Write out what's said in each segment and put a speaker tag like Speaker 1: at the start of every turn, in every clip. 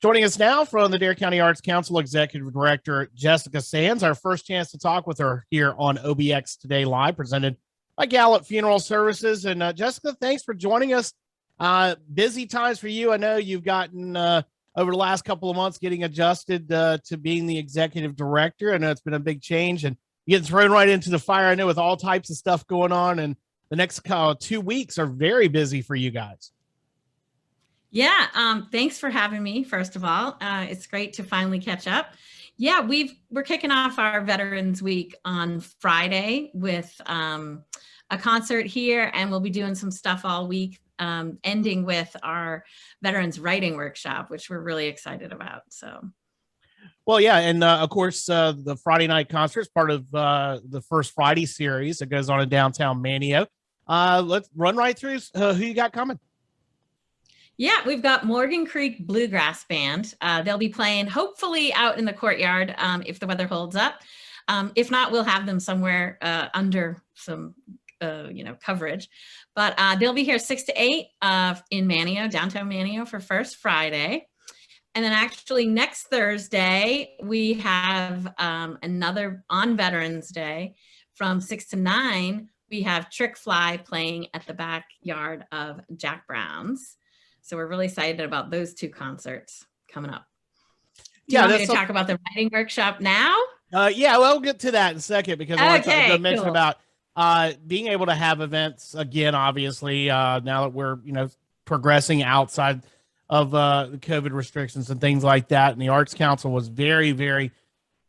Speaker 1: Joining us now from the Dare County Arts Council, Executive Director Jessica Sands. Our first chance to talk with her here on OBX Today Live, presented by Gallop Funeral Services. And Jessica, thanks for joining us. Busy times for you. I know you've gotten over the last couple of months getting adjusted to being the Executive Director. I know it's been a big change and getting thrown right into the fire. I know with all types of stuff going on, and the next 2 weeks are very busy for you guys.
Speaker 2: Yeah, thanks for having me, first of all. It's great to finally catch up. Yeah, we're kicking off our Veterans Week on Friday with a concert here, and we'll be doing some stuff all week, ending with our Veterans Writing Workshop, which we're really excited about. So,
Speaker 1: well, yeah, and of course, the Friday night concert is part of the First Friday series that goes on in downtown Manteo. Let's run right through who you got coming.
Speaker 2: Yeah, we've got Morgan Creek Bluegrass Band. They'll be playing hopefully out in the courtyard if the weather holds up. If not, we'll have them somewhere under some coverage. But they'll be here 6 to 8 in Manteo, downtown Manteo, for First Friday. And then actually next Thursday, we have another on Veterans Day from 6 to 9. We have Trick Fly playing at the backyard of Jack Brown's. So we're really excited about those two concerts coming up. Do you want me to talk about the writing workshop now?
Speaker 1: Yeah, we'll get to that in a second, because I want to mention about being able to have events again, obviously, now that we're, progressing outside of the COVID restrictions and things like that. And the Arts Council was very, very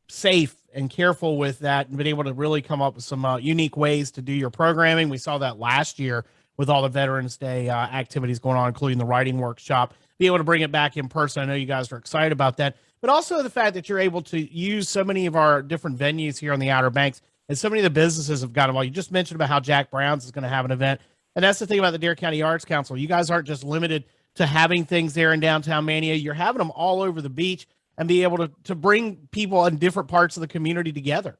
Speaker 1: safe and careful with that, and been able to really come up with some unique ways to do your programming. We saw that last year with all the Veterans Day activities going on, including the writing workshop, be able to bring it back in person. I know you guys are excited about that, but also the fact that you're able to use so many of our different venues here on the Outer Banks, and so many of the businesses have got involved. You just mentioned about how Jack Brown's is going to have an event. And that's the thing about the Dare County Arts Council. You guys aren't just limited to having things there in downtown Manteo. You're having them all over the beach and be able to bring people in different parts of the community together.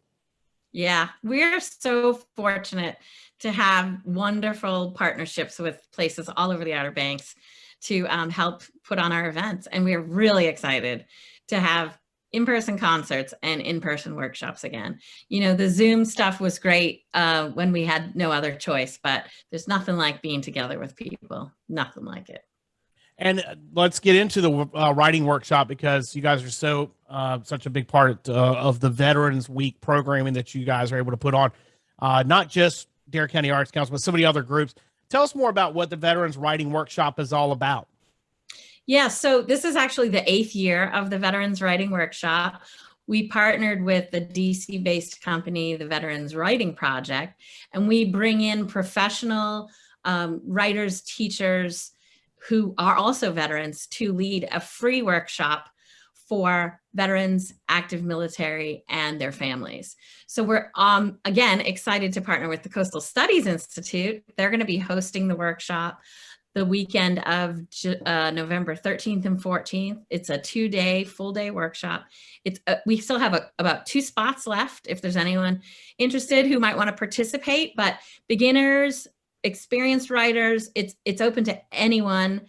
Speaker 2: Yeah, we're so fortunate to have wonderful partnerships with places all over the Outer Banks to help put on our events. And we're really excited to have in-person concerts and in-person workshops again. The Zoom stuff was great when we had no other choice, but there's nothing like being together with people, nothing like it.
Speaker 1: And let's get into the writing workshop, because you guys are such a big part of the Veterans Week programming that you guys are able to put on, not just Dare County Arts Council, but so many other groups. Tell us more about what the Veterans Writing Workshop is all about.
Speaker 2: Yeah, so this is actually the 8th year of the Veterans Writing Workshop. We partnered with the DC-based company, the Veterans Writing Project, and we bring in professional writers, teachers who are also veterans to lead a free workshop for veterans, active military, and their families. So we're, again, excited to partner with the Coastal Studies Institute. They're going to be hosting the workshop the weekend of November 13th and 14th. It's a 2-day, full-day workshop. We still have about 2 spots left if there's anyone interested who might want to participate, but beginners, experienced writers, it's open to anyone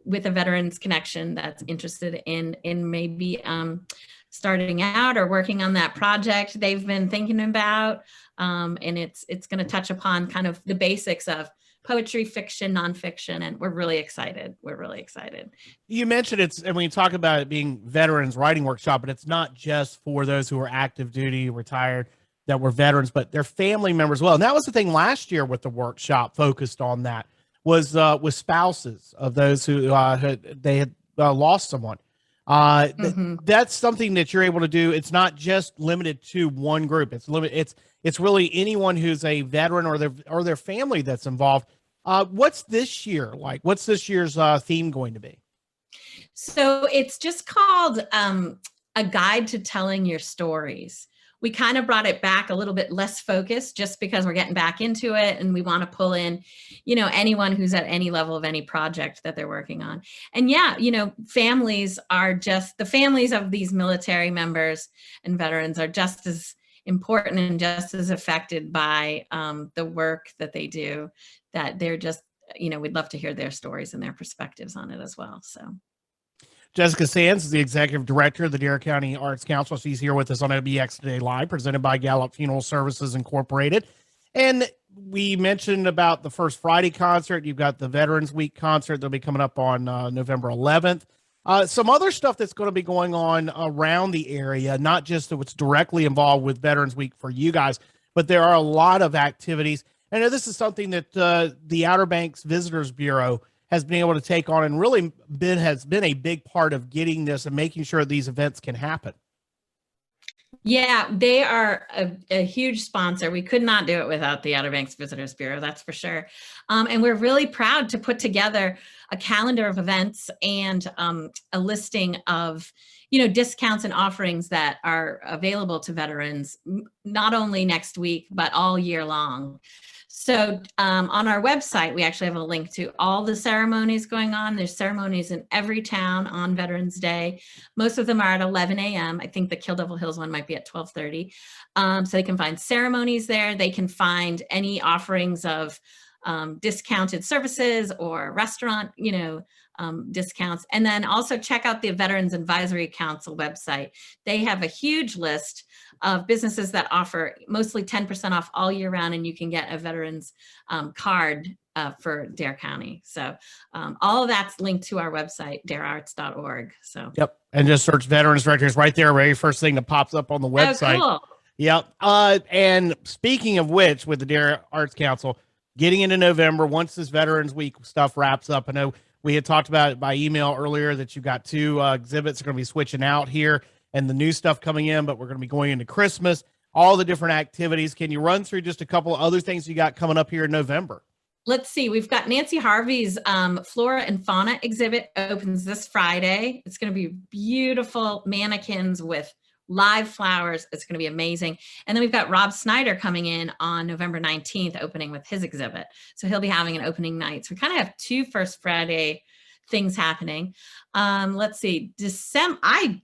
Speaker 2: with a veterans connection that's interested in maybe starting out or working on that project they've been thinking about. And it's going to touch upon kind of the basics of poetry, fiction, nonfiction, and we're really excited. We're really excited.
Speaker 1: You mentioned and when you talk about it being Veterans Writing Workshop, but it's not just for those who are active duty, retired, that were veterans, but their family members as well. And that was the thing last year with the workshop focused on that, was with spouses of those who had lost someone. That's something that you're able to do. It's not just limited to one group. It's really anyone who's a veteran or their family that's involved. What's this year like? What's this year's theme going to be?
Speaker 2: So it's just called A Guide to Telling Your Stories. We kind of brought it back a little bit less focused, just because we're getting back into it and we want to pull in, anyone who's at any level of any project that they're working on. And yeah, families the families of these military members and veterans are just as important and just as affected by the work that they do, that they're just, we'd love to hear their stories and their perspectives on it as well.
Speaker 1: Jessica Sands is the Executive Director of the Dare County Arts Council. She's here with us on OBX Today Live, presented by Gallop Funeral Services Incorporated. And we mentioned about the First Friday concert. You've got the Veterans Week concert that'll be coming up on November 11th. Some other stuff that's going to be going on around the area, not just what's directly involved with Veterans Week for you guys, but there are a lot of activities. I know this is something that the Outer Banks Visitors Bureau has been able to take on and really has been a big part of getting this and making sure these events can happen.
Speaker 2: Yeah, they are a huge sponsor. We could not do it without the Outer Banks Visitors Bureau, that's for sure. And we're really proud to put together a calendar of events and a listing of, discounts and offerings that are available to veterans, not only next week, but all year long. So on our website, we actually have a link to all the ceremonies going on. There's ceremonies in every town on Veterans Day. Most of them are at 11 a.m. I think the Kill Devil Hills one might be at 12:30. So they can find ceremonies there. They can find any offerings of discounted services or restaurant, discounts. And then also check out the Veterans Advisory Council website. They have a huge list of businesses that offer mostly 10% off all year round, and you can get a veterans card for Dare County. So all of that's linked to our website, darearts.org. So
Speaker 1: yep, and just search Veterans Directors right there, very first thing that pops up on the website.
Speaker 2: Oh, cool.
Speaker 1: Yep. And speaking of which, with the Dare Arts Council, getting into November, once this Veterans Week stuff wraps up, I know we had talked about it by email earlier that you've got two exhibits are going to be switching out here and the new stuff coming in, but we're going to be going into Christmas, all the different activities. Can you run through just a couple of other things you got coming up here in November?
Speaker 2: Let's see. We've got Nancy Harvey's Flora and Fauna exhibit opens this Friday. It's going to be beautiful mannequins with live flowers. It's going to be amazing. And then we've got Rob Snyder coming in on November 19th, opening with his exhibit. So he'll be having an opening night. So we kind of have two First Friday things happening. Let's see. December. I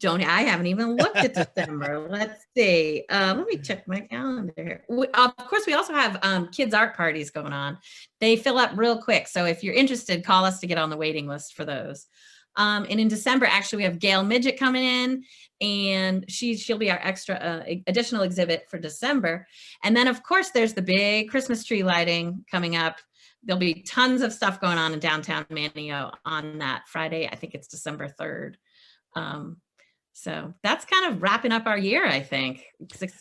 Speaker 2: haven't even looked at December. Let's see. Let me check my calendar. Of course, we also have kids' art parties going on. They fill up real quick. So if you're interested, call us to get on the waiting list for those. And in December, actually, we have Gail Midget coming in, and she'll be our extra additional exhibit for December. And then, of course, there's the big Christmas tree lighting coming up. There'll be tons of stuff going on in downtown Manio on that Friday. I think it's December 3rd. So that's kind of wrapping up our year, I think.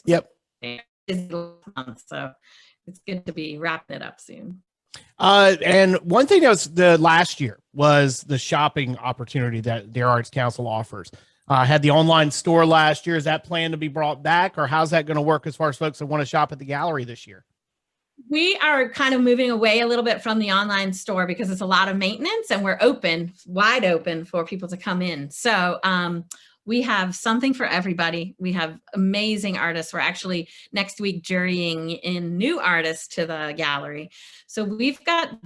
Speaker 1: Yep.
Speaker 2: So it's good to be wrapping it up soon.
Speaker 1: And one thing that was the last year was the shopping opportunity that Dare Arts Council offers. Had the online store last year. Is that planned to be brought back, or how's that going to work as far as folks that want to shop at the gallery this year?
Speaker 2: We are kind of moving away a little bit from the online store because it's a lot of maintenance, and we're open, wide open for people to come in. So we have something for everybody. We have amazing artists. We're actually next week jurying in new artists to the gallery. So we've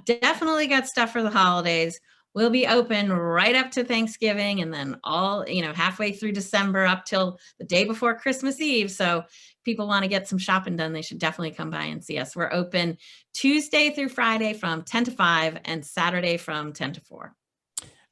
Speaker 2: definitely got stuff for the holidays. We'll be open right up to Thanksgiving, and then all, halfway through December up till the day before Christmas Eve. So if people want to get some shopping done, they should definitely come by and see us. We're open Tuesday through Friday from 10 to 5 and Saturday from 10 to 4.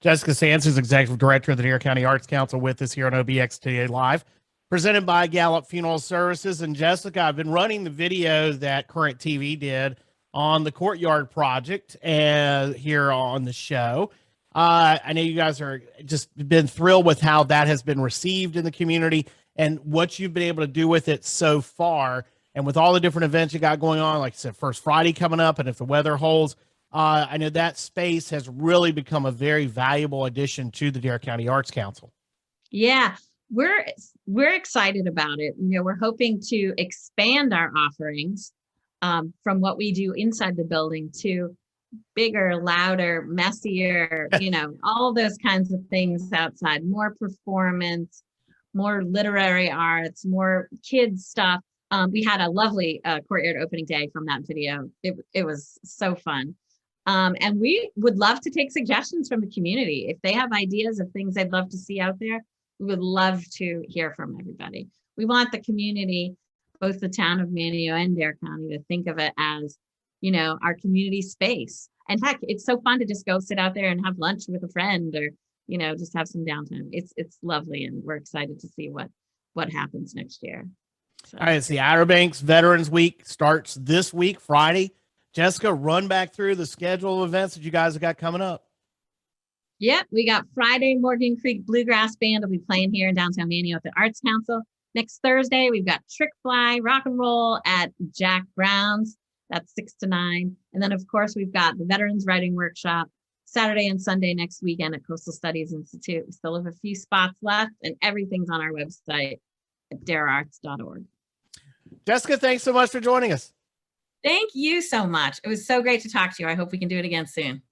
Speaker 1: Jessica Sands is Executive Director of the Dare County Arts Council with us here on OBX Today Live, presented by Gallop Funeral Services. And Jessica, I've been running the video that Current TV did on the Courtyard Project here on the show. I know you guys are just been thrilled with how that has been received in the community and what you've been able to do with it so far. And with all the different events you got going on, like I said, First Friday coming up, and if the weather holds, I know that space has really become a very valuable addition to the Dare County Arts Council.
Speaker 2: Yeah, we're excited about it. We're hoping to expand our offerings from what we do inside the building to bigger, louder, messier, all those kinds of things outside, more performance, more literary arts, more kids stuff. We had a lovely courtyard opening day from that video. It was so fun. And we would love to take suggestions from the community. If they have ideas of things they'd love to see out there, we would love to hear from everybody. We want the community, both the town of Manio and Dare County, to think of it as, our community space. And heck, it's so fun to just go sit out there and have lunch with a friend or just have some downtime. It's lovely, and we're excited to see what happens next year. So.
Speaker 1: All right, it's the Outer Banks Veterans Week starts this week, Friday. Jessica, run back through the schedule of events that you guys have got coming up.
Speaker 2: Yep, we got Friday, Morgan Creek Bluegrass Band will be playing here in downtown Manio at the Arts Council. Next Thursday, we've got Trick Fly Rock and Roll at Jack Brown's. That's 6 to 9. And then, of course, we've got the Veterans Writing Workshop Saturday and Sunday next weekend at Coastal Studies Institute. We still have a few spots left, and everything's on our website at darearts.org.
Speaker 1: Jessica, thanks so much for joining us.
Speaker 2: Thank you so much. It was so great to talk to you. I hope we can do it again soon.